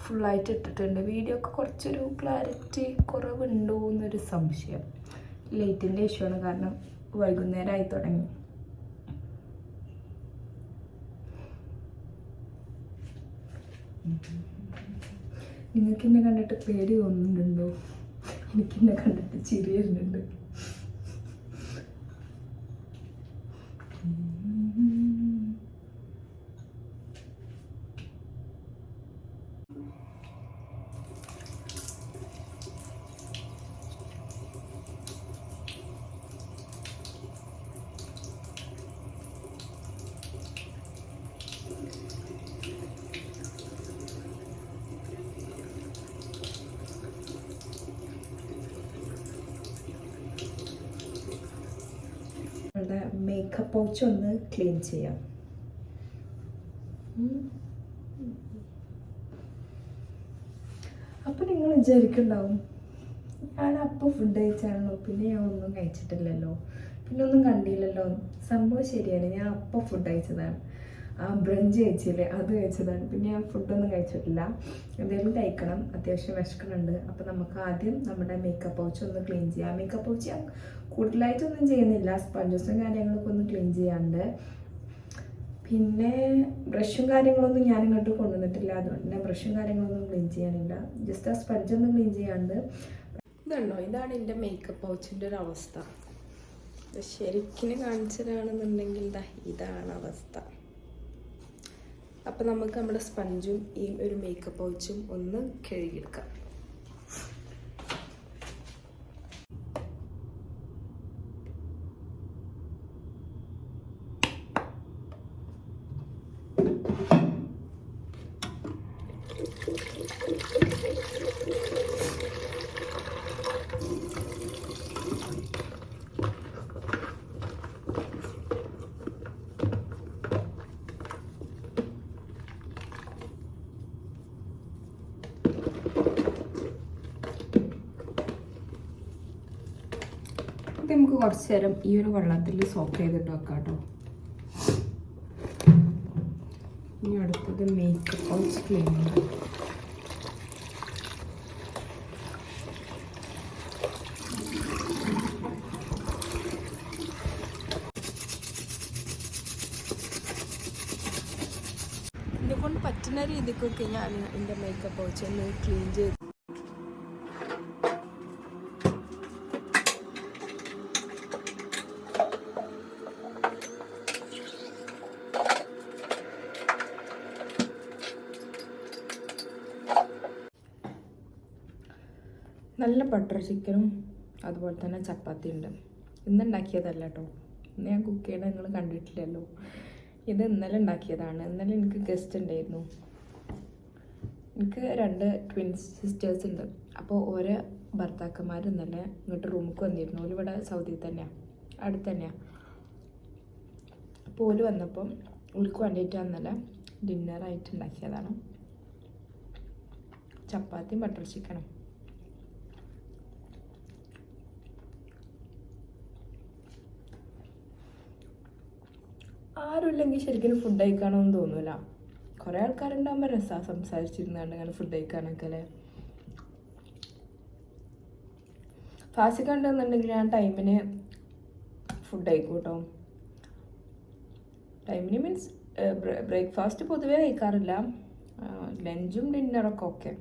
ഫുള്ളായിട്ട് ഇട്ടിട്ടുണ്ട്. വീഡിയോ ഒക്കെ കുറച്ചൊരു ക്ലാരിറ്റി കുറവുണ്ടോ എന്നൊരു സംശയം. ലൈറ്റിൻ്റെ ഇഷ്യൂ ആണ്, കാരണം വൈകുന്നേരമായി തുടങ്ങി. നിങ്ങൾക്ക് എന്നെ കണ്ടിട്ട് പേടി തോന്നുന്നുണ്ടോ? എനിക്കെന്നെ കണ്ടിട്ട് ചിരി വരുന്നുണ്ട്. നമ്മളുടെ മേക്കപ്പ് പൗച്ച് ഒന്ന് ക്ലീൻ ചെയ്യാം. അപ്പം നിങ്ങൾ വിചാരിക്കുന്നുണ്ടാവും, ഞാൻ അപ്പോൾ ഫുഡ് കഴിച്ചാണല്ലോ, പിന്നെ ഞാൻ ഒന്നും കഴിച്ചിട്ടില്ലല്ലോ, പിന്നെ ഒന്നും കണ്ടില്ലല്ലോ. സംഭവം ശരിയാണ്, ഞാൻ അപ്പോൾ ഫുഡ് കഴിച്ചതാണ്. ആ ബ്രഞ്ച് കഴിച്ചില്ലേ, അത് കഴിച്ചതാണ്. പിന്നെ ഞാൻ ഫുഡൊന്നും കഴിച്ചിട്ടില്ല. എന്തെങ്കിലും കഴിക്കണം, അത്യാവശ്യം വിശക്കണുണ്ട്. അപ്പോൾ നമുക്ക് ആദ്യം നമ്മുടെ മേക്കപ്പ് പൗച്ച് ഒന്ന് ക്ലീൻ ചെയ്യാം. മേക്കപ്പ് പൗച്ച് ഞാൻ കൂടുതലായിട്ടൊന്നും ചെയ്യുന്നില്ല, സ്പഞ്ചസും കാര്യങ്ങളൊക്കെ ഒന്ന് ക്ലീൻ ചെയ്യാണ്ട്. പിന്നെ ബ്രഷും കാര്യങ്ങളൊന്നും ഞാൻ ഇങ്ങോട്ട് കൊണ്ടുവന്നിട്ടില്ല, അതുകൊണ്ട് തന്നെ ബ്രഷും കാര്യങ്ങളൊന്നും ക്ലീൻ ചെയ്യാനില്ല. ജസ്റ്റ് ആ സ്പഞ്ചൊന്നും ക്ലീൻ ചെയ്യാണ്ട്. ഇതുണ്ടോ, ഇതാണ് എൻ്റെ മേക്കപ്പ് പൗച്ചിൻ്റെ ഒരു അവസ്ഥ. ശരിക്കും കാണിച്ചതാണെന്നുണ്ടെങ്കിൽ ഇതാണ് അവസ്ഥ. അപ്പം നമുക്ക് നമ്മുടെ സ്പഞ്ചും ഈ ഒരു മേക്കപ്പ് പൗച്ചും ഒന്ന് കഴുകിയെടുക്കാം. ഇത് നമുക്ക് കുറച്ച് നേരം ഈ ഒരു വെള്ളത്തിൽ സോക്ക് ചെയ്തിട്ട് വെക്കാം കേട്ടോ. ഇനി അടുത്തത് മേക്കപ്പ് പൗച്ച് ക്ലീനിങ്. എന്നെക്കൊണ്ട് പറ്റുന്ന രീതിക്കൊക്കെ ഞാൻ എൻ്റെ മേക്കപ്പ് പൗച്ച് ഒന്ന് ക്ലീൻ ചെയ്ത് നല്ല ബട്ടർ ചിക്കനും അതുപോലെ തന്നെ ചപ്പാത്തി ഉണ്ട്. ഇന്നുണ്ടാക്കിയതല്ല കേട്ടോ, ഇന്ന് ഞാൻ കുക്ക് ചെയ്യണത് നിങ്ങൾ കണ്ടിട്ടില്ലല്ലോ. ഇത് ഇന്നലെ ഉണ്ടാക്കിയതാണ്. ഇന്നലെ എനിക്ക് ഗസ്റ്റ് ഉണ്ടായിരുന്നു. എനിക്ക് 2 ട്വിൻസ് സിസ്റ്റേഴ്സ് ഉണ്ട്. അപ്പോൾ ഓരോ ഭർത്താക്കന്മാർ ഇന്നലെ ഇങ്ങോട്ട് റൂമിലേക്ക് വന്നിരുന്നു. ഓല് ഇവിടെ സൗദിയിൽ തന്നെയാണ്, അടുത്ത് തന്നെയാണ്. അപ്പോൾ ഓല് വന്നപ്പം ഓൾക്ക് വേണ്ടിയിട്ട് ഇന്നലെ ഡിന്നറായിട്ട് ഉണ്ടാക്കിയതാണ് ചപ്പാത്തിയും ബട്ടർ ചിക്കനും. ആരുമില്ലെങ്കിൽ ശരിക്കും ഫുഡ് കഴിക്കാനൊന്നും തോന്നില്ല. കുറേ ആൾക്കാരുണ്ടാകുമ്പോൾ രസമാണ് സംസാരിച്ചിരുന്നാണ്ട് അങ്ങനെ ഫുഡ് കഴിക്കാനൊക്കെ അല്ലേ. ഫാസ്റ്റ് കണ്ടെന്നുണ്ടെങ്കിൽ ഞാൻ ടൈമിന് ഫുഡ് കഴിക്കും കേട്ടോ. ടൈമിന് മീൻസ് ബ്രേക്ക്ഫാസ്റ്റ് പൊതുവേ കഴിക്കാറില്ല, ലഞ്ചും ഡിന്നറൊക്കെ ഓക്കെ.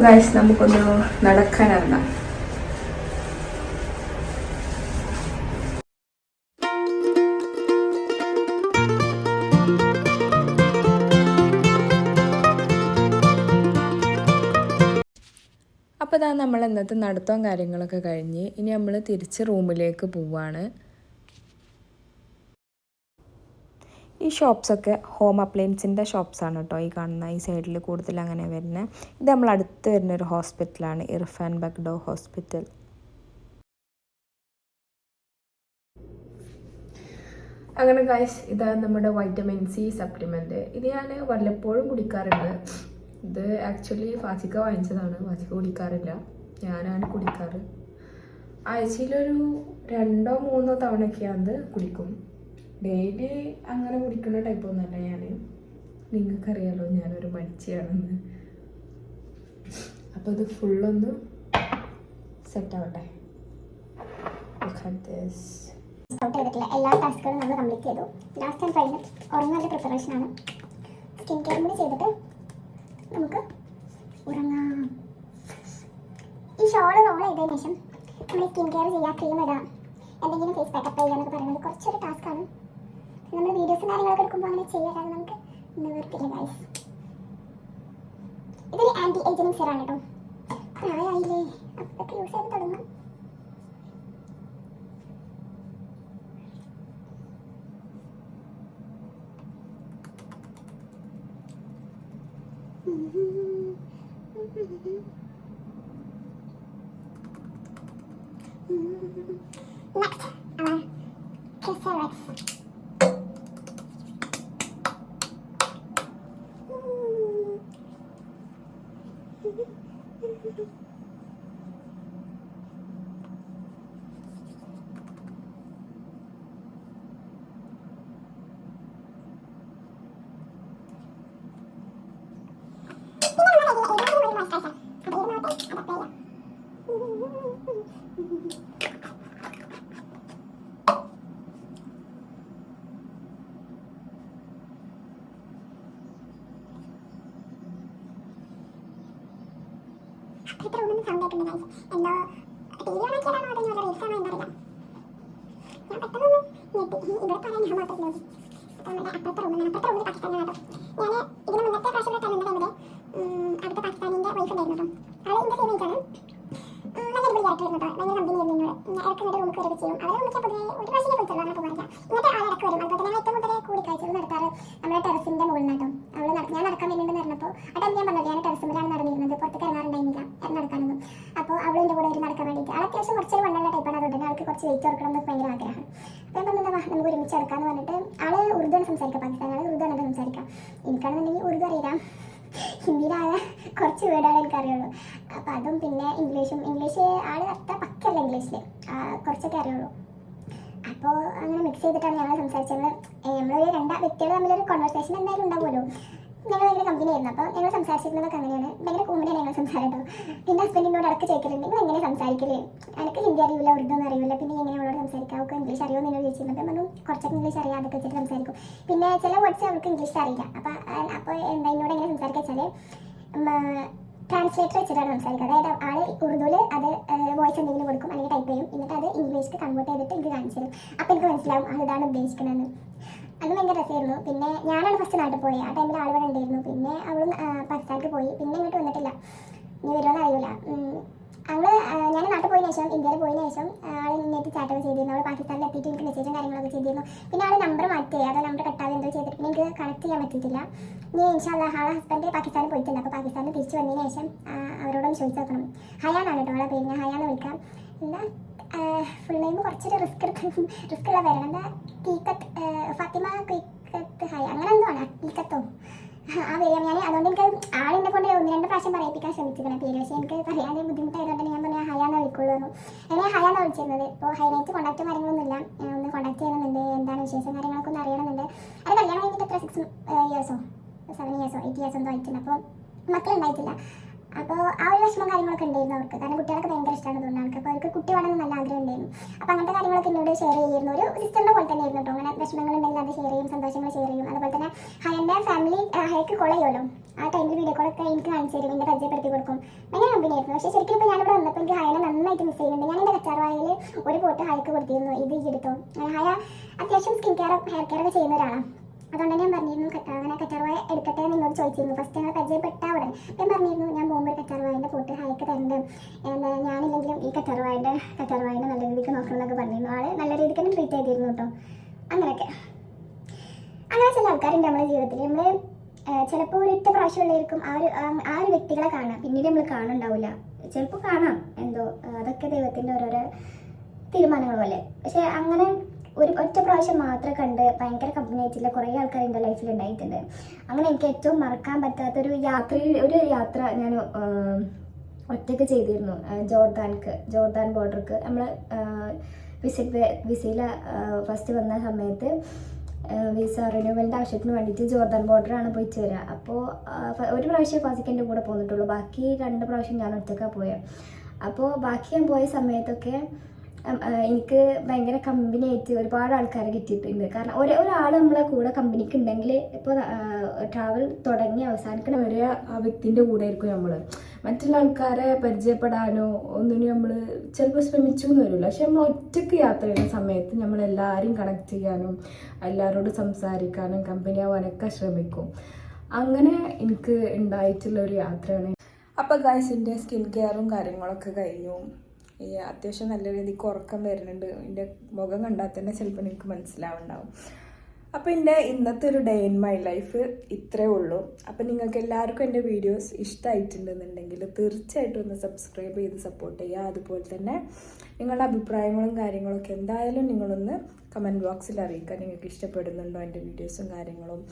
ഗൈസ്, നമുക്കൊന്ന് നടക്കാനിറങ്ങാം. അപ്പോൾ ഇതാ നമ്മൾ ഇന്നത്തെ നടത്തവും കാര്യങ്ങളൊക്കെ കഴിഞ്ഞ് ഇനി നമ്മൾ തിരിച്ച് റൂമിലേക്ക് പോവാണ്. ഈ ഷോപ്സൊക്കെ ഹോം അപ്ലയൻസിൻ്റെ ഷോപ്സാണ് കേട്ടോ. ഈ കാണുന്ന ഈ സൈഡിൽ കൂടുതൽ അങ്ങനെ വരുന്നത്. ഇത് നമ്മൾ അടുത്ത് വരുന്ന ഒരു ഹോസ്പിറ്റലാണ്, ഇർഫാൻ ബഗ്ഡോ ഹോസ്പിറ്റൽ. അങ്ങനെ ഗൈസ്, ഇതാണ് നമ്മുടെ വൈറ്റമിൻ സി സപ്ലിമെൻറ്റ്. ഇത് ഞാൻ വല്ലപ്പോഴും കുടിക്കാറുണ്ട്. ഇത് ആക്ച്വലി ഫാസിക്ക വാങ്ങിച്ചതാണ്. ഫാസിക്ക കുടിക്കാറില്ല, ഞാനാണ് കുടിക്കാറ്. ആഴ്ചയിലൊരു 2-3 തവണയൊക്കെയാണ് കുടിക്കും. ഡെയിലി അങ്ങനെ കുടിക്കുന്ന ടൈപ്പൊന്നുമല്ല ഞാൻ. നിങ്ങൾക്കറിയാലോ ഞാനൊരു മടിച്ചിയാണെന്ന്. അപ്പോൾ ഇത് ഫുള്ളൊന്ന് സെറ്റാവട്ടെ. എല്ലാ ടാസ്കുകളും നമ്മൾ കംപ്ലീറ്റ് ചെയ്തു. ലാസ്റ്റ് ആൻഡ് ഫൈനൽ ഉറങ്ങാനുള്ള പ്രിപ്പറേഷനാണ്. സ്കിൻ കെയർ കൂടി ചെയ്തിട്ട് നമുക്ക് ഉറങ്ങാം. ഈ ഷോള് റോൾ ചെയ്തതിനു ശേഷം നമ്മൾ സ്കിൻ കെയർ ചെയ്യുക, ക്രീം ഇടാം, എന്തെങ്കിലും ഫേസ് പാക്ക് അപ്ലൈ ചെയ്യുക എന്നൊക്കെ പറയുന്നത് കുറച്ചൊരു ടാസ്ക്കാണ്. നമ്മൾ വീഡിയോസും കാര്യങ്ങളൊക്കെ എടുക്കുമ്പോൾ അങ്ങനെ ചെയ്യാതെ നമുക്ക് നിവർത്തില്ല ഗൈസ്. ഇതൊരു ആൻറ്റി ഏജിങ് സെറാണ് കേട്ടോ. പ്രായമായില്ലേ, അതൊക്കെ യൂസ് ചെയ്ത് തുടങ്ങാം. Next, Cosrx. ഇത്ര ഒന്നും സൗണ്ട് ആയിട്ടുണ്ട് ഗൈസ്. എന്തോ ടി വി ഓണാക്കിയതാണോ അതോ ഞാൻ റീൽസാണോ എന്നറിയില്ല. ഞാൻ പെട്ടെന്ന് ഞെട്ടി. ഇവിടെ പറയാൻ ഞാൻ മാത്രമേ ഉള്ളൂ. നമ്മുടെ അപ്പുറത്തെ റൂമിൽ പാകിസ്ഥാനാണ് കേട്ടോ. ഞാൻ ഇതിന് മുന്നത്തെ പ്രാവശ്യം ഇവിടെ തരുന്ന ടൈമിൽ അവിടുത്തെ പാകിസ്ഥാനിൻ്റെ വൈഫ് ഉണ്ടായിരുന്നു കേട്ടോ. ആൾ എൻ്റെ സെയിം ഏജാണ്. നല്ല അടിപൊളി ക്യാരക്ടറായിരുന്നു കേട്ടോ. ഭയങ്കര കമ്പനി ആയിരുന്നു എന്നോട്. ഇടയ്ക്ക് എന്നിട്ട് റൂമിൽ കയറി ചെയ്യും. അവരെ വിളിച്ചാൽ പൊതുവെ ഒരു പ്രാവശ്യം പോയിട്ടുള്ളൂ, അങ്ങനെ പോകാറില്ല. ഇങ്ങനത്തെ ആൾ ഇടയ്ക്ക് വരും. അതുപോലെ തന്നെ ഏറ്റവും കൂടുതൽ കൂടിക്കാഴ്ചകൾ നടത്താറ് നമ്മുടെ ടെറസിൻ്റെ മുകളിൽ കേട്ടോ. ഞാൻ നടക്കാൻ വേണ്ടിയിട്ട് നടന്നപ്പോൾ ആ ടൈം ഞാൻ പറഞ്ഞത് ഞാൻ ടെറസിലാണ് നടന്നിരുന്നത്, പുറത്തേക്ക് ഇറങ്ങാറുണ്ടായിരുന്നില്ല നടക്കാനൊന്നും. അപ്പോൾ അവളും എൻ്റെ കൂടെ നടക്കാൻ വേണ്ടിയിട്ട് ആൾ അത്യാവശ്യം കുറച്ചൊരു വണ്ണുള്ള ടൈപ്പാണ്. അതുകൊണ്ട് തന്നെ ആൾക്ക് കുറച്ച് വെയിറ്റ് ഓർക്കണം എന്നൊക്കെ ഭയങ്കര ആഗ്രഹമാണ്. അപ്പോൾ ഞാൻ പറഞ്ഞത് നമുക്ക് ഒരുമിച്ച് എടുക്കാമെന്ന് പറഞ്ഞിട്ട് ആൾ ഉറുദുവാണ് സംസാരിക്കുക. പാകിസ്ഥാനാണ് ഉറുദുവാണ് സംസാരിക്കുക. എനിക്കാണെന്നുണ്ടെങ്കിൽ ഉറുദു അറിയില്ല, ഹിന്ദിയിലായ കുറച്ച് വേർഡാണ് എനിക്കറിയുള്ളൂ. അപ്പോൾ അതും പിന്നെ ഇംഗ്ലീഷ് ആൾ അത്ര പക്കല്ല ഇംഗ്ലീഷിൽ, കുറച്ചൊക്കെ അറിയുള്ളൂ. അപ്പോൾ അങ്ങനെ മിക്സ് ചെയ്തിട്ടാണ് ഞങ്ങൾ സംസാരിച്ചത്. നമ്മളൊരു 2 വ്യക്തികൾ തമ്മിലൊരു കോൺവെർസേഷൻ എന്തായാലും ഉണ്ടാവുമല്ലോ. ഞങ്ങൾ ഭയങ്കര കമ്പനി ആയിരുന്നു. അപ്പോൾ ഞങ്ങൾ സംസാരിച്ചിരുന്നതൊക്കെ അങ്ങനെയാണ്. ഭയങ്കര കോമഡിയാണ് ഞങ്ങൾ സംസാരം കേട്ടോ. എൻ്റെ ഹസ്ബൻഡിനോട് ഇടയ്ക്ക് ചോദിക്കലുണ്ട്, നിങ്ങൾ എങ്ങനെ സംസാരിക്കല്, എനിക്ക് ഹിന്ദി അറിയില്ല, ഉറുദു ഒന്നും അറിയില്ല, പിന്നെ എങ്ങനെ അവളോട് സംസാരിക്കാം, അവൾക്ക് ഇംഗ്ലീഷ് അറിയുമോ എന്നോട് ചോദിച്ചിരുന്നു. അപ്പം പറഞ്ഞു കുറച്ചൊക്കെ ഇംഗ്ലീഷ് അറിയാം, അതൊക്കെ വെച്ചിട്ട് സംസാരിക്കും. പിന്നെ ചില വേർഡ്സ് അവൾക്ക് ഇംഗ്ലീഷ് അറിയില്ല. അപ്പോൾ എന്താ എന്നോട് എങ്ങനെ സംസാരിക്കുക വെച്ചാൽ ട്രാൻസ്ലേറ്റർ വെച്ചിട്ടാണ് സംസാരിക്കുക. അതായത് ആൾ ഉറുദുവിൽ അത് വോയിസ് എന്തെങ്കിലും കൊടുക്കും, അല്ലെങ്കിൽ ടൈപ്പ് ചെയ്യും, എന്നിട്ട് അത് ഇംഗ്ലീഷിൽ കൺവേർട്ട് ചെയ്തിട്ട് എനിക്ക് കാണിച്ചു തരും. അപ്പോൾ എനിക്ക് മനസ്സിലാവും അതാണ് ഉദ്ദേശിക്കണമെന്ന്. അത് ഭയങ്കര രസമായിരുന്നു. പിന്നെ ഞാനാണ് ഫസ്റ്റ് നാട്ടിൽ പോയത്. ആ ടൈമിൽ ആൾ ഇവിടെ ഉണ്ടായിരുന്നു. പിന്നെ അവളും പാകിസ്ഥാനിലേക്ക് പോയി. പിന്നെ ഇങ്ങോട്ട് വന്നിട്ടില്ല, ഇനി വരുമോയെന്ന് അറിയില്ല. ഞാൻ നാട്ടിൽ പോയതിനു ശേഷം, ഇന്ത്യയിൽ പോയതിനു ശേഷം ആൾ ഇങ്ങോട്ട് ചാറ്റൊക്കെ ചെയ്തിരുന്നു. അവൾ പാകിസ്ഥാനിൽ എത്തിയിട്ട് എനിക്ക് മെസ്സേജും കാര്യങ്ങളൊക്കെ ചെയ്തിരുന്നു. പിന്നെ ആൾ നമ്പർ മാറ്റി, അതോ നമ്പർ കട്ടാതെ എന്തോ ചെയ്തിട്ട് പിന്നെ എനിക്ക് കണക്ട് ചെയ്യാൻ പറ്റിയിട്ടില്ല. ഇനി ഇൻഷാല്ലാ ആളെ ഹസ്ബൻഡ് പാകിസ്ഥാനിൽ പോയിട്ടുണ്ട്. അപ്പോൾ പാകിസ്ഥാനിൽ തിരിച്ച് വന്നതിന് ശേഷം അവരോടൊന്ന് ചോദിച്ചു നോക്കണം. ഹയാനാണ് കേട്ടോ അവളെ പേര്. ഞാൻ ഹയാന്ന് വിളിക്കാം. എന്താ ഫുൾ നെയിം കുറച്ചൊരു റിസ്ക് ഉള്ള പേരാണ്. എന്താ ഫാത്തിമ ക്വിക്കത്ത് ഹയ അങ്ങനെ എന്തോ ആണ്, ക്വിക്കത്തോ ആ പേര്. ഞാൻ അതുകൊണ്ട് എനിക്ക് ആളിനെ കൊണ്ട് 1-2 പ്രാവശ്യം പറയിപ്പിക്കാൻ ശ്രമിച്ചിരിക്കണം പേര്. പക്ഷേ എനിക്ക് പറയാൻ ബുദ്ധിമുട്ടായതുകൊണ്ട് ഞാൻ പറഞ്ഞാൽ ഹയാന്ന് വിളിക്കുള്ളൂ. അങ്ങനെ ഹയാന്ന് വിളിച്ചിരുന്നത്. ഇപ്പോൾ ഹൈനായിട്ട് കോൺടാക്റ്റും കാര്യങ്ങളൊന്നുമില്ല. ഒന്ന് കോൺടാക്ട് ചെയ്യണമെന്നുണ്ട്, എന്താണ് വിശേഷം കാര്യങ്ങളൊക്കെ ഒന്ന് അറിയണമെന്നുണ്ട്. അത് കല്യാണം കഴിഞ്ഞിട്ട് എത്ര 6 ഇയേഴ്സോ 7 ഇയേഴ്സോ 8 ഇയേഴ്സോ എന്തോ ആയിട്ടുണ്ട്. അപ്പോൾ മക്കളുണ്ടായിട്ടില്ല. അപ്പോൾ ആ ഒരു വിഷമം കാര്യങ്ങളൊക്കെ ഉണ്ടായിരുന്നു അവർക്ക്. കാരണം കുട്ടികളൊക്കെ ഭയങ്കര ഇഷ്ടമാണ് തോന്നുന്നു ആൾക്ക്. അപ്പോൾ അവർക്ക് കുട്ടി വേണമെന്ന് നല്ല ആഗ്രഹം ഉണ്ടായിരുന്നു. അപ്പോൾ അങ്ങനത്തെ കാര്യങ്ങളൊക്കെ എന്നോട് ഷെയർ ചെയ്യുന്നു. ഒരു സിസ്റ്ററിൻ്റെ പോലെ തന്നെ ആയിരുന്നു കേട്ടോ. അങ്ങനെ വിഷമങ്ങളുണ്ടെങ്കിൽ അത് ഷെയർ ചെയ്യും, സന്തോഷങ്ങൾ ഷെയർ ചെയ്യും. അതുപോലെ തന്നെ ഹയൻ്റെ ഫാമിലി ഹയക്ക് കോൾ ചെയ്യുമല്ലോ, ആ ടൈമിൽ വീഡിയോ കോളൊക്കെ എനിക്ക് കാണിച്ചു തരും, എന്നെ പരിചയപ്പെടുത്തി കൊടുക്കും. ഭയങ്കര കമ്പനിയായിരുന്നു. പക്ഷേ ശരിക്കും ഇപ്പോൾ ഞാനിവിടെ വന്നപ്പോൾ എനിക്ക് ഹയനെ നന്നായിട്ട് മിസ് ചെയ്യുന്നുണ്ട്. ഞാൻ എൻ്റെ കച്ചാർവായയിൽ ഒരു പോട്ട് ഹയക്ക് കൊടുത്തിരുന്നു, ഇത് എടുത്തോ. ഹയ അത്യാവശ്യം സ്കിൻ കെയറും ഹെയർ കെയറൊക്കെ ചെയ്യുന്ന ഒരാളാണ്. അതുകൊണ്ട് ഞാൻ പറഞ്ഞിരുന്നു അങ്ങനെ കറ്റാർവായ എടുക്കട്ടെ എന്ന് എന്നോട് ചോദിച്ചിരുന്നു. ഫസ്റ്റ് ഞങ്ങൾ പരിചയപ്പെട്ട ഉടനെ ഞാൻ പറഞ്ഞിരുന്നു ഞാൻ പോകുമ്പോൾ കറ്റാർവായൻ്റെ പോട്ട് ഹയക്ക് തരണ്ട്, എന്താ ഞാനില്ലെങ്കിലും ഈ കറ്റാർവായൻ്റെ നല്ല രീതിക്ക് നോക്കണം എന്നൊക്കെ പറഞ്ഞിരുന്നു. ആൾ നല്ല രീതിക്ക് തന്നെ ട്രീറ്റ് ചെയ്തിരുന്നു കേട്ടോ. അങ്ങനെയൊക്കെ അങ്ങനെ ചില ആൾക്കാരുണ്ട് നമ്മുടെ ജീവിതത്തിൽ. നമ്മൾ ചിലപ്പോൾ ഒരൊറ്റ പ്രാവശ്യമുള്ളവർക്കും ആ ഒരു വ്യക്തികളെ കാണാം, പിന്നീട് നമ്മൾ കാണുന്നുണ്ടാവില്ല. ചിലപ്പോൾ കാണാം, എന്തോ അതൊക്കെ ദൈവത്തിൻ്റെ ഓരോരോ തീരുമാനങ്ങൾ പോലെ. പക്ഷെ അങ്ങനെ ഒറ്റ പ്രാവശ്യം മാത്രം കണ്ട് ഭയങ്കര കമ്പനി ആയിട്ടുള്ള കുറേ ആൾക്കാർ എൻ്റെ ലൈഫിൽ ഉണ്ടായിട്ടുണ്ട്. അങ്ങനെ എനിക്ക് ഏറ്റവും മറക്കാൻ പറ്റാത്തൊരു യാത്ര ഞാൻ ഒറ്റയ്ക്ക് ചെയ്തിരുന്നു. ജോർദാൻ ബോർഡർക്ക് നമ്മൾ വിസയിൽ ഫസ്റ്റ് വന്ന സമയത്ത് വിസ റിന്യൂവലിൻ്റെ ആവശ്യത്തിന് വേണ്ടിയിട്ട് ജോർദാൻ ബോർഡറാണ് പോയി ചേരുക. അപ്പോൾ ഒരു പ്രാവശ്യം ഫാസിക്കിൻ്റെ കൂടെ പോന്നിട്ടുള്ളൂ, ബാക്കി 2 പ്രാവശ്യം ഞാൻ ഒറ്റയ്ക്കാണ് പോയത്. അപ്പോൾ ബാക്കി ഞാൻ പോയ സമയത്തൊക്കെ എനിക്ക് ഭയങ്കര കമ്പനി ആയിട്ട് ഒരുപാട് ആൾക്കാരെ കിട്ടിയിട്ടുണ്ട്. കാരണം ഒരാൾ നമ്മളെ കൂടെ കമ്പനിക്ക് ഉണ്ടെങ്കിൽ ഇപ്പോൾ ട്രാവൽ തുടങ്ങി അവസാനിക്കണ വരെ ആ വ്യക്തിൻ്റെ കൂടെ ആയിരിക്കും നമ്മൾ. മറ്റുള്ള ആൾക്കാരെ പരിചയപ്പെടാനോ ഒന്നിനും നമ്മൾ ചിലപ്പോൾ ശ്രമിച്ചു എന്ന് വരില്ല. പക്ഷെ നമ്മൾ ഒറ്റയ്ക്ക് യാത്ര ചെയ്യുന്ന സമയത്ത് നമ്മളെല്ലാവരും കണക്ട് ചെയ്യാനും എല്ലാവരോടും സംസാരിക്കാനും കമ്പനി ആവാനൊക്കെ ശ്രമിക്കും. അങ്ങനെ എനിക്ക് ഉണ്ടായിട്ടുള്ള ഒരു യാത്രയാണ്. അപ്പോൾ ഗൈസ്, എൻ്റെ സ്കിൻ കെയറും കാര്യങ്ങളൊക്കെ കഴിഞ്ഞു. ഈ അത്യാവശ്യം നല്ല രീതിക്ക് ഉറക്കം വരുന്നുണ്ട്. എൻ്റെ മുഖം കണ്ടാൽ തന്നെ ചിലപ്പോൾ എനിക്ക് മനസ്സിലാവുണ്ടാവും. അപ്പോൾ എൻ്റെ ഇന്നത്തെ ഒരു ഡേ ഇൻ മൈ ലൈഫ് ഇത്രേ ഉള്ളൂ. അപ്പോൾ നിങ്ങൾക്ക് എല്ലാവർക്കും എൻ്റെ വീഡിയോസ് ഇഷ്ടമായിട്ടുണ്ടെന്നുണ്ടെങ്കിൽ തീർച്ചയായിട്ടും ഒന്ന് സബ്സ്ക്രൈബ് ചെയ്ത് സപ്പോർട്ട് ചെയ്യുക. അതുപോലെ തന്നെ നിങ്ങളുടെ അഭിപ്രായങ്ങളും കാര്യങ്ങളൊക്കെ എന്തായാലും നിങ്ങളൊന്ന് കമൻറ്റ് ബോക്സിൽ അറിയിക്കുക. നിങ്ങൾക്ക് ഇഷ്ടപ്പെടുന്നുണ്ടോ എൻ്റെ വീഡിയോസും കാര്യങ്ങളും,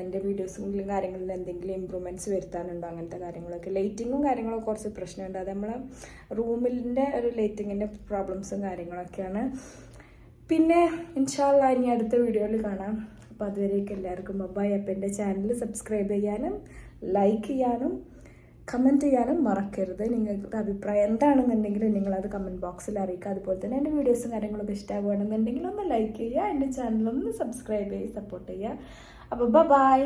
എൻ്റെ വീഡിയോസും കാര്യങ്ങളിൽ എന്തെങ്കിലും ഇമ്പ്രൂവ്മെൻറ്റ്സ് വരുത്താനുണ്ടോ, അങ്ങനത്തെ കാര്യങ്ങളൊക്കെ. ലൈറ്റിങ്ങും കാര്യങ്ങളൊക്കെ കുറച്ച് പ്രശ്നമുണ്ട്. അത് നമ്മളെ റൂമിൻ്റെ ഒരു ലൈറ്റിങ്ങിൻ്റെ പ്രോബ്ലംസും കാര്യങ്ങളൊക്കെയാണ്. പിന്നെ ഇൻഷാ അല്ലാഹ് ഇനി അടുത്ത വീഡിയോയിൽ കാണാം. അപ്പോൾ അതുവരേക്കും എല്ലാവർക്കും ബൈ. അപ്പോൾ എൻ്റെ ചാനൽ സബ്സ്ക്രൈബ് ചെയ്യാനും ലൈക്ക് ചെയ്യാനും കമൻറ്റ് ചെയ്യാനും മറക്കരുത്. നിങ്ങൾക്ക് അഭിപ്രായം എന്താണെന്നുണ്ടെങ്കിൽ നിങ്ങളത് കമൻറ്റ് ബോക്സിൽ അറിയിക്കുക. അതുപോലെ തന്നെ എൻ്റെ വീഡിയോസും കാര്യങ്ങളൊക്കെ ഇഷ്ടമാകുകയാണെന്നുണ്ടെങ്കിൽ ഒന്ന് ലൈക്ക് ചെയ്യുക, എൻ്റെ ചാനലൊന്ന് സബ്സ്ക്രൈബ് ചെയ്ത് സപ്പോർട്ട് ചെയ്യുക. അപ്പോൾ ബൈ.